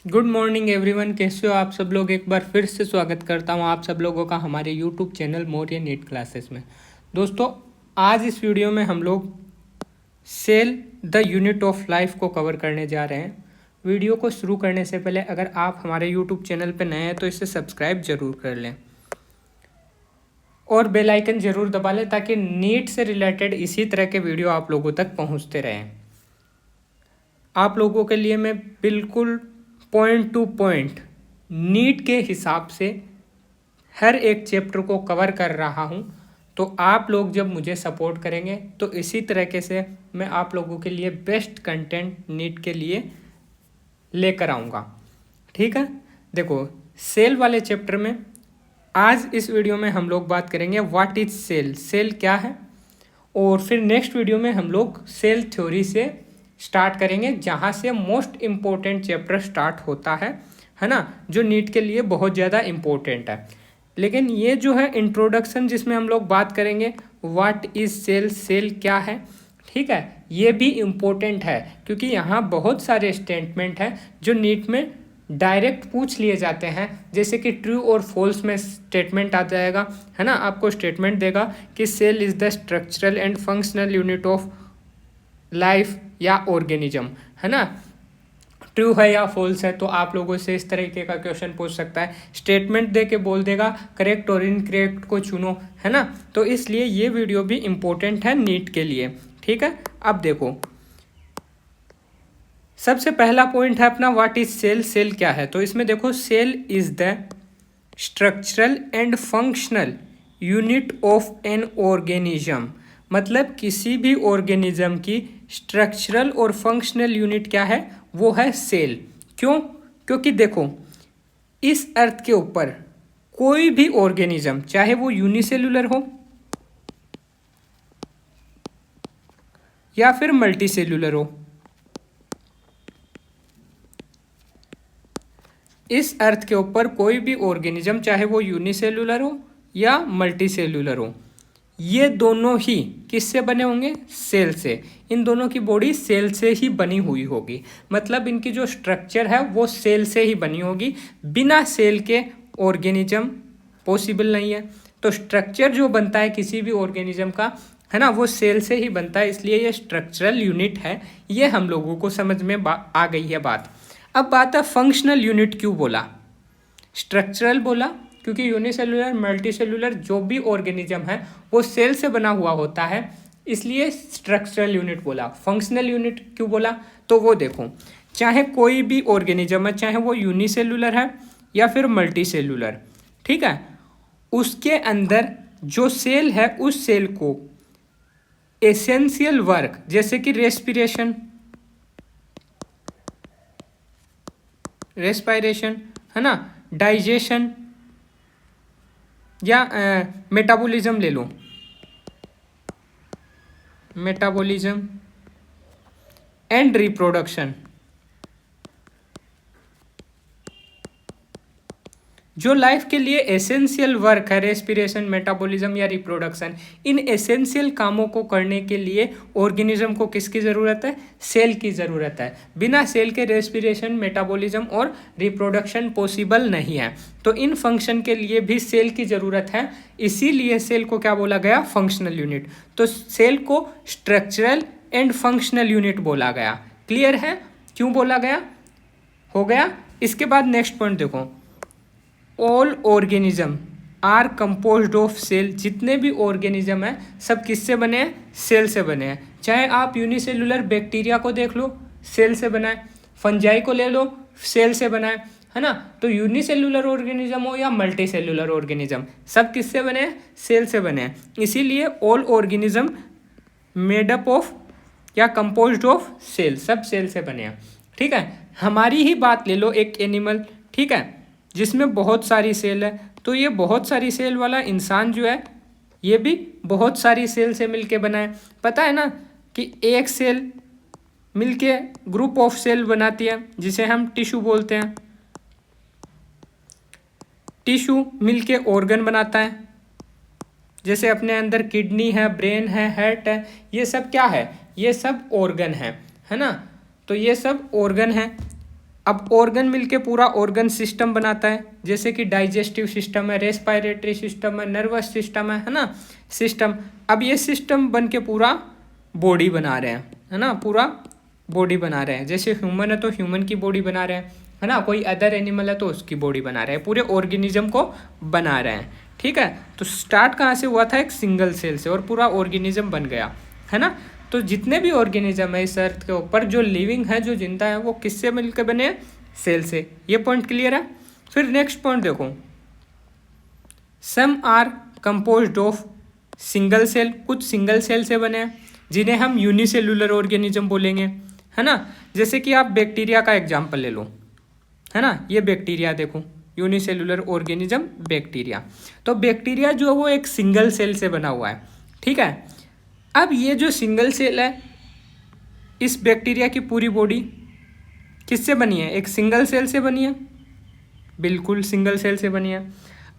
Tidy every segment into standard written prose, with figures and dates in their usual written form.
Good morning everyone, कैसे हो आप सब लोग। एक बार फिर से स्वागत करता हूं आप सब लोगों का हमारे YouTube channel Maurya NEET classes में। दोस्तों, आज इस वीडियो में हम लोग cell the unit of life को कवर करने जा रहे हैं। वीडियो को शुरू करने से पहले अगर आप हमारे यूट्यूब चैनल पर नए हैं तो इसे सब्सक्राइब जरूर कर लें और बेल आइकन जरूर दबा लें ताकि नीट से रिलेटेड इसी तरह के वीडियो आप लोगों तक पहुंचते रहें। आप लोगों के लिए मैं बिल्कुल पॉइंट टू पॉइंट नीट के हिसाब से हर एक चैप्टर को कवर कर रहा हूं। तो आप लोग जब मुझे सपोर्ट करेंगे तो इसी तरीके से मैं आप लोगों के लिए बेस्ट कंटेंट नीट के लिए लेकर आऊँगा। ठीक है, देखो सेल वाले चैप्टर में आज इस वीडियो में हम लोग बात करेंगे व्हाट इज सेल, सेल क्या है। और फिर नेक्स्ट वीडियो में हम लोग सेल थ्योरी से स्टार्ट करेंगे, जहाँ से मोस्ट इम्पोर्टेंट चैप्टर स्टार्ट होता है ना, जो नीट के लिए बहुत ज़्यादा इम्पोर्टेंट है। लेकिन ये जो है इंट्रोडक्शन जिसमें हम लोग बात करेंगे व्हाट इज़ सेल, सेल क्या है, ठीक है, ये भी इम्पोर्टेंट है क्योंकि यहाँ बहुत सारे स्टेटमेंट हैं जो नीट में डायरेक्ट पूछ लिए जाते हैं। जैसे कि ट्रू और फॉल्स में स्टेटमेंट आ जाएगा, है ना, आपको स्टेटमेंट देगा कि cell is the structural and functional unit of life या ऑर्गेनिज्म, है ना। ट्रू है या फॉल्स है, तो आप लोगों से इस तरीके का क्वेश्चन पूछ सकता है। स्टेटमेंट दे के बोल देगा करेक्ट और इनकरेक्ट को चुनो, है ना। तो इसलिए ये वीडियो भी इम्पोर्टेंट है नीट के लिए। ठीक है, अब देखो सबसे पहला पॉइंट है अपना व्हाट इज सेल, सेल क्या है। तो इसमें देखो cell is the structural and functional unit of an organism, मतलब किसी भी ऑर्गेनिज्म की स्ट्रक्चरल और फंक्शनल यूनिट क्या है, वो है सेल। क्यों? क्योंकि देखो इस अर्थ के ऊपर कोई भी ऑर्गेनिज्म, चाहे वो यूनिसेलुलर हो या फिर मल्टीसेलुलर हो, इस अर्थ के ऊपर कोई भी ऑर्गेनिज्म, चाहे वो यूनिसेलुलर हो या मल्टीसेलुलर हो, ये दोनों ही किससे बने होंगे, सेल से। इन दोनों की बॉडी सेल से ही बनी हुई होगी, मतलब इनकी जो स्ट्रक्चर है वो सेल से ही बनी होगी। बिना सेल के ऑर्गेनिज्म पॉसिबल नहीं है। तो स्ट्रक्चर जो बनता है किसी भी ऑर्गेनिज्म का, है ना, वो सेल से ही बनता है, इसलिए ये स्ट्रक्चरल यूनिट है। ये हम लोगों को समझ में आ गई है बात। अब बात है फंक्शनल यूनिट क्यों बोला, स्ट्रक्चरल बोला क्योंकि यूनिसेलुलर मल्टीसेलुलर जो भी ऑर्गेनिज्म है वो सेल से बना हुआ होता है, इसलिए स्ट्रक्चरल यूनिट बोला। फंक्शनल यूनिट क्यों बोला, तो वो देखो चाहे कोई भी ऑर्गेनिज्म है, चाहे वो यूनिसेलुलर है या फिर मल्टीसेलुलर, ठीक है, उसके अंदर जो सेल है उस सेल को एसेंशियल वर्क जैसे कि रेस्पिरेशन, है ना, डाइजेशन या मेटाबॉलिज्म ले लो, मेटाबॉलिज्म एंड रिप्रोडक्शन, जो लाइफ के लिए एसेंशियल वर्क है, रेस्पिरेशन, मेटाबॉलिज्म या रिप्रोडक्शन, इन एसेंशियल कामों को करने के लिए ऑर्गेनिज्म को किसकी ज़रूरत है, सेल की ज़रूरत है। बिना सेल के रेस्पिरेशन, मेटाबॉलिज्म और रिप्रोडक्शन पॉसिबल नहीं है। तो इन फंक्शन के लिए भी सेल की ज़रूरत है, इसीलिए सेल को क्या बोला गया, फंक्शनल यूनिट। तो सेल को स्ट्रक्चरल एंड फंक्शनल यूनिट बोला गया। क्लियर है क्यों बोला गया, हो गया। इसके बाद नेक्स्ट पॉइंट देखो, all organism are composed of cell, जितने भी ऑर्गेनिज्म हैं सब किससे बने हैं, सेल से बने हैं। चाहे आप यूनिसेलुलर बैक्टीरिया को देख लो, सेल से बना है, फंजाई को ले लो, सेल से बना है ना। तो यूनिसेलुलर ऑर्गेनिज्म हो या मल्टी सेलुलर ऑर्गेनिज्म, सब किससे बने हैं, सेल से बने हैं। इसीलिए all organism made up of या कंपोज्ड ऑफ सेल, सब सेल से बने हैं। ठीक है, हमारी ही बात ले लो, एक एनिमल, ठीक है, जिसमें बहुत सारी सेल है, तो ये बहुत सारी सेल वाला इंसान जो है ये भी बहुत सारी सेल से मिलके बना है। पता है ना कि एक सेल मिलके ग्रुप ऑफ सेल बनाती है जिसे हम टिश्यू बोलते हैं। टिश्यू मिलके ऑर्गन बनाता है, जैसे अपने अंदर किडनी है, ब्रेन है, हार्ट है, ये सब क्या है, ये सब ऑर्गन है ना। तो ये सब ऑर्गन है। अब ऑर्गन मिलके पूरा ऑर्गन सिस्टम बनाता है, जैसे कि डाइजेस्टिव सिस्टम है, रेस्पिरेटरी सिस्टम है, नर्वस सिस्टम है ना, सिस्टम। अब ये सिस्टम बन के पूरा बॉडी बना रहे हैं, है ना, पूरा बॉडी बना रहे हैं। जैसे ह्यूमन है तो ह्यूमन की बॉडी बना रहे हैं, है ना, कोई अदर एनिमल है तो उसकी बॉडी बना रहे हैं, पूरे ऑर्गेनिज्म को बना रहे हैं। ठीक है, तो स्टार्ट कहाँ से हुआ था? एक सिंगल सेल से, और पूरा ऑर्गेनिज्म बन गया, है ना। तो जितने भी ऑर्गेनिज्म है इस अर्थ के ऊपर, जो लिविंग है, जो जिंदा है, वो किससे मिलकर बने हैं? सेल से। ये पॉइंट क्लियर है। फिर नेक्स्ट पॉइंट देखो, some are composed of single cell, कुछ सिंगल सेल से बने हैं जिन्हें हम यूनिसेलुलर ऑर्गेनिज्म बोलेंगे, है ना। जैसे कि आप बैक्टीरिया का एग्जाम्पल ले लो, है ना, ये बैक्टीरिया देखो, यूनिसेलुलर ऑर्गेनिज्म बैक्टीरिया। तो बैक्टीरिया जो है वो एक सिंगल सेल से बना हुआ है, ठीक है। अब ये जो सिंगल सेल है, इस बैक्टीरिया की पूरी बॉडी किससे बनी है? एक सिंगल सेल से बनी है, बिल्कुल सिंगल सेल से बनी है।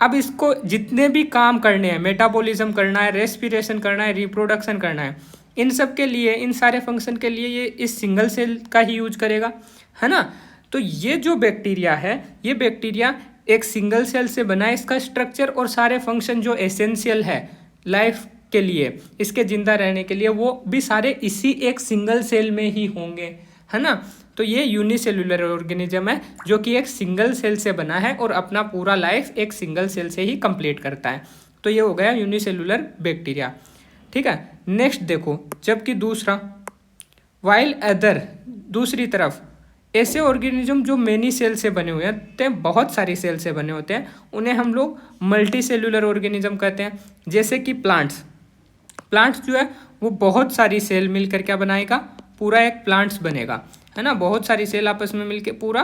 अब इसको जितने भी काम करने हैं, मेटाबॉलिज्म करना है, रेस्पिरेशन करना है, रिप्रोडक्शन करना है, इन सब के लिए, इन सारे फंक्शन के लिए ये इस सिंगल सेल का ही यूज करेगा, है ना। तो ये जो बैक्टीरिया है, ये बैक्टीरिया एक सिंगल सेल से बना है। इसका स्ट्रक्चर और सारे फंक्शन जो एसेंशियल है लाइफ के लिए, इसके जिंदा रहने के लिए, वो भी सारे इसी एक सिंगल सेल में ही होंगे, है ना। तो ये यूनिसेलुलर ऑर्गेनिज्म है जो कि एक सिंगल सेल से बना है और अपना पूरा लाइफ एक सिंगल सेल से ही कंप्लीट करता है। तो ये हो गया यूनिसेलुलर बैक्टीरिया, ठीक है। नेक्स्ट देखो, जबकि दूसरा, वाइल अदर, दूसरी तरफ ऐसे ऑर्गेनिज्म जो मेनी सेल से बने हुए हैं, बहुत सारी सेल से बने होते हैं, उन्हें हम लोग मल्टी सेलुलर ऑर्गेनिज्म कहते हैं। जैसे कि प्लांट्स, प्लांट्स जो है वो बहुत सारी सेल मिलकर क्या बनाएगा? पूरा एक प्लांट्स बनेगा, है ना। बहुत सारी सेल आपस में मिलकर पूरा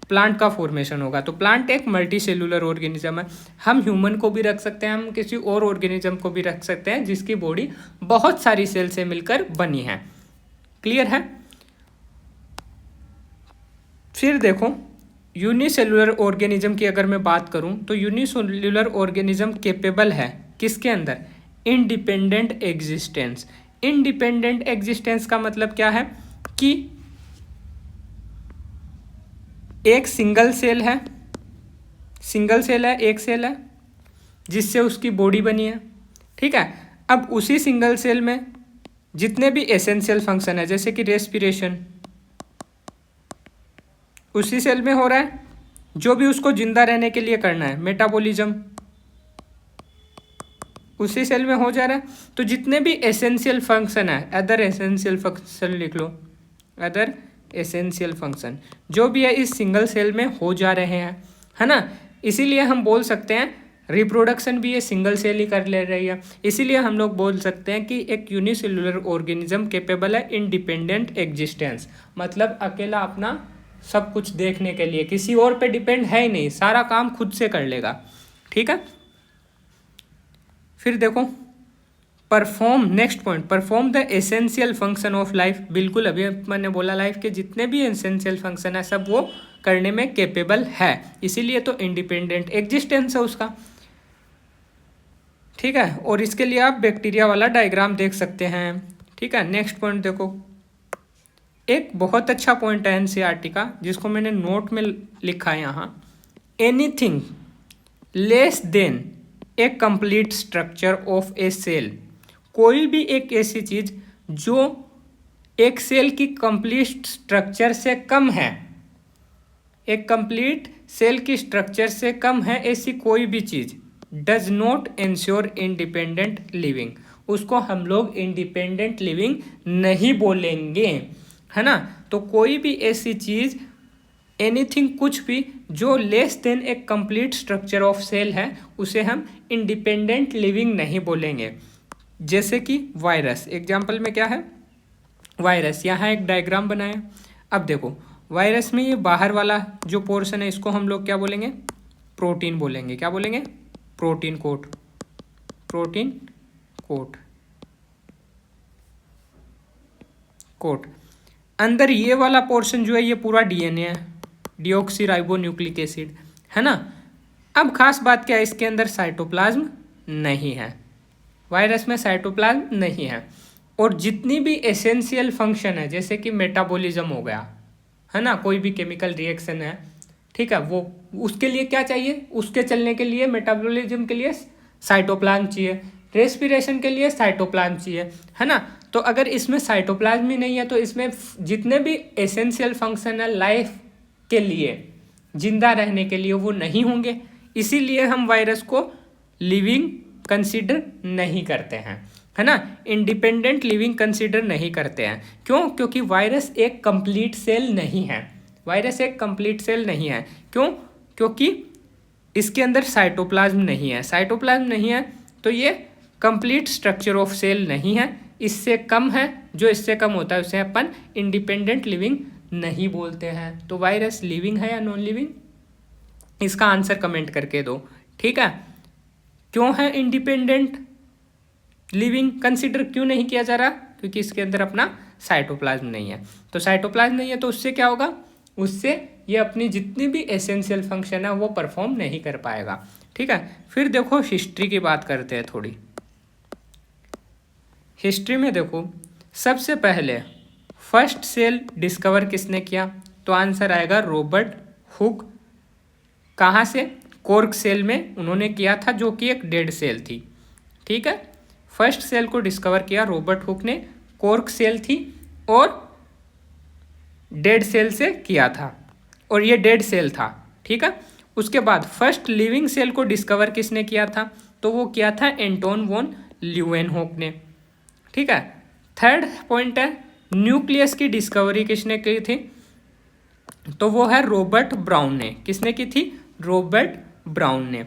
प्लांट का फॉर्मेशन होगा। तो प्लांट एक मल्टी सेलुलर ऑर्गेनिज्म है। हम ह्यूमन को भी रख सकते हैं, हम किसी और ऑर्गेनिज्म को भी रख सकते हैं जिसकी बॉडी बहुत सारी सेल से मिलकर बनी है। क्लियर है। फिर देखो, यूनिसेलुलर ऑर्गेनिज्म की अगर मैं बात करूं तो यूनिसेलुलर ऑर्गेनिज्म कैपेबल है किसके अंदर? Independent existence. इंडिपेंडेंट एग्जिस्टेंस का मतलब क्या है कि एक सिंगल सेल है, सिंगल सेल है, एक सेल है जिससे उसकी बॉडी बनी है, ठीक है। अब उसी सिंगल सेल में जितने भी एसेंशियल फंक्शन है, जैसे कि रेस्पिरेशन उसी सेल में हो रहा है, जो भी उसको जिंदा रहने के लिए करना है, मेटाबॉलिज्म उसी सेल में हो जा रहा है। तो जितने भी एसेंशियल फंक्शन है, अदर एसेंशियल फंक्शन लिख लो, अदर एसेंशियल फंक्शन जो भी है इस सिंगल सेल में हो जा रहे हैं, है ना। इसीलिए हम बोल सकते हैं रिप्रोडक्शन भी ये सिंगल सेल ही कर ले रही है। इसीलिए हम लोग बोल सकते हैं कि एक यूनिसेलुलर ऑर्गेनिज्म कैपेबल है इंडिपेंडेंट एग्जिस्टेंस, मतलब अकेला अपना सब कुछ देखने के लिए, किसी और पे डिपेंड है ही नहीं, सारा काम खुद से कर लेगा, ठीक है। फिर देखो, perform, next point, perform the essential function of life. बिल्कुल अभी मैंने बोला लाइफ के जितने भी एसेंशियल फंक्शन है सब वो करने में कैपेबल है, इसीलिए तो इंडिपेंडेंट एग्जिस्टेंस है उसका, ठीक है। और इसके लिए आप बैक्टीरिया वाला डायग्राम देख सकते हैं, ठीक है। नेक्स्ट पॉइंट देखो, एक बहुत अच्छा पॉइंट है एनसीईआरटी का जिसको मैंने नोट में लिखा है यहाँ, anything less than a complete structure of a cell. कोई भी एक ऐसी चीज जो एक सेल की कंप्लीट स्ट्रक्चर से कम है, एक कंप्लीट सेल की स्ट्रक्चर से कम है, ऐसी कोई भी चीज does not ensure independent living, उसको हम लोग इंडिपेंडेंट लिविंग नहीं बोलेंगे, है ना। तो कोई भी ऐसी चीज, एनीथिंग, कुछ भी जो लेस देन एक कंप्लीट स्ट्रक्चर ऑफ सेल है, उसे हम इंडिपेंडेंट लिविंग नहीं बोलेंगे। जैसे कि वायरस, एग्जाम्पल में क्या है? वायरस। यहाँ एक डायग्राम बनाया, अब देखो वायरस में ये बाहर वाला जो पोर्शन है इसको हम लोग क्या बोलेंगे? प्रोटीन बोलेंगे। क्या बोलेंगे? Protein coat, protein coat, coat. अंदर ये वाला पोर्शन जो है ये पूरा डीएनए है, डीऑक्सीराइबोन्यूक्लिक एसिड, है ना। अब खास बात क्या है, इसके अंदर साइटोप्लाज्म नहीं है, वायरस में साइटोप्लाज्म नहीं है। और जितनी भी एसेंशियल फंक्शन है, जैसे कि मेटाबॉलिज्म हो गया, है ना, कोई भी केमिकल रिएक्शन है, ठीक है, वो उसके लिए क्या चाहिए, उसके चलने के लिए मेटाबॉलिज्म के लिए साइटोप्लाज्म चाहिए, रेस्पिरेशन के लिए साइटोप्लाज्म चाहिए, है ना। तो अगर इसमें साइटोप्लाज्म ही नहीं है तो इसमें जितने भी एसेंशियल फंक्शन है लाइफ के लिए, जिंदा रहने के लिए, वो नहीं होंगे। इसीलिए हम वायरस को लिविंग कंसीडर नहीं करते हैं, है ना, इंडिपेंडेंट लिविंग कंसीडर नहीं करते हैं। क्यों? क्योंकि वायरस एक कंप्लीट सेल नहीं है, वायरस एक कंप्लीट सेल नहीं है। क्यों? क्योंकि इसके अंदर साइटोप्लाज्म नहीं है, साइटोप्लाज्म नहीं है तो ये कंप्लीट स्ट्रक्चर ऑफ सेल नहीं है, इससे कम है, जो इससे कम होता है उसे अपन इंडिपेंडेंट लिविंग नहीं बोलते हैं। तो वायरस लिविंग है या नॉन लिविंग, इसका आंसर कमेंट करके दो, ठीक है। क्यों है इंडिपेंडेंट लिविंग कंसीडर क्यों नहीं किया जा रहा? क्योंकि इसके अंदर अपना साइटोप्लाज्म नहीं है। तो साइटोप्लाज्म नहीं है तो उससे क्या होगा, उससे ये अपनी जितनी भी एसेंशियल फंक्शन है वो परफॉर्म नहीं कर पाएगा, ठीक है। फिर देखो हिस्ट्री की बात करते हैं थोड़ी। हिस्ट्री में देखो सबसे पहले फर्स्ट सेल डिस्कवर किसने किया? तो आंसर आएगा रॉबर्ट हुक। कहाँ से? कॉर्क सेल में उन्होंने किया था, जो कि एक डेड सेल थी, ठीक है। फर्स्ट सेल को डिस्कवर किया रॉबर्ट हुक ने, कॉर्क सेल थी और डेड सेल से किया था, और ये डेड सेल था, ठीक है। उसके बाद फर्स्ट लिविंग सेल को डिस्कवर किसने किया था? तो वो किया था एंटोन वॉन ल्यूवेनहोक ने, ठीक है। थर्ड पॉइंट है न्यूक्लियस की डिस्कवरी किसने की थी? तो वो है रॉबर्ट ब्राउन ने। किसने की थी? रॉबर्ट ब्राउन ने।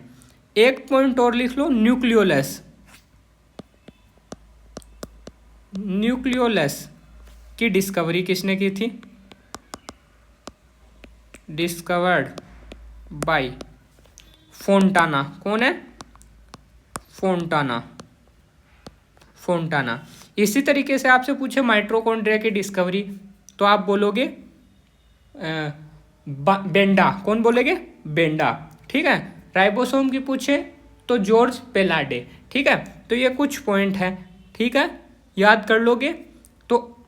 एक पॉइंट और लिख लो, न्यूक्लियोलस, न्यूक्लियोलस की डिस्कवरी किसने की थी? Discovered by Fontana. कौन है? Fontana, Fontana. इसी तरीके से आपसे पूछे माइटोकॉन्ड्रिया की डिस्कवरी तो आप बोलोगे बेंडा। कौन बोलेगे? बेंडा, ठीक है। राइबोसोम की पूछे तो जॉर्ज पेलाडे, ठीक है। तो ये कुछ पॉइंट है, ठीक है, याद कर लोगे। तो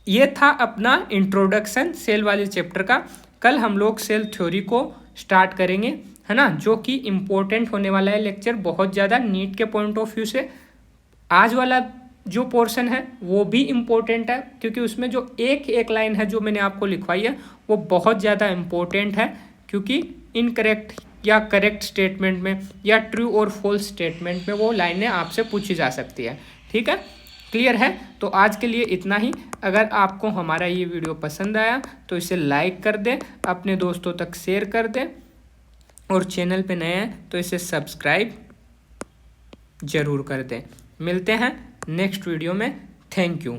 ये था अपना इंट्रोडक्शन सेल वाले चैप्टर का। कल हम लोग सेल थ्योरी को स्टार्ट करेंगे, है ना, जो कि इम्पोर्टेंट होने वाला है लेक्चर बहुत ज़्यादा नीट के पॉइंट ऑफ व्यू से। आज वाला जो पोर्शन है वो भी इम्पोर्टेंट है, क्योंकि उसमें जो एक एक लाइन है जो मैंने आपको लिखवाई है वो बहुत ज़्यादा इम्पोर्टेंट है, क्योंकि इनकरेक्ट या करेक्ट स्टेटमेंट में या ट्रू और फॉल्स स्टेटमेंट में वो लाइनें आपसे पूछी जा सकती है, ठीक है। क्लियर है? तो आज के लिए इतना ही। अगर आपको हमारा ये वीडियो पसंद आया तो इसे लाइक कर दें, अपने दोस्तों तक शेयर कर दें, और चैनल पे नए हैं तो इसे सब्सक्राइब जरूर कर दें। मिलते हैं नेक्स्ट वीडियो में। Thank you.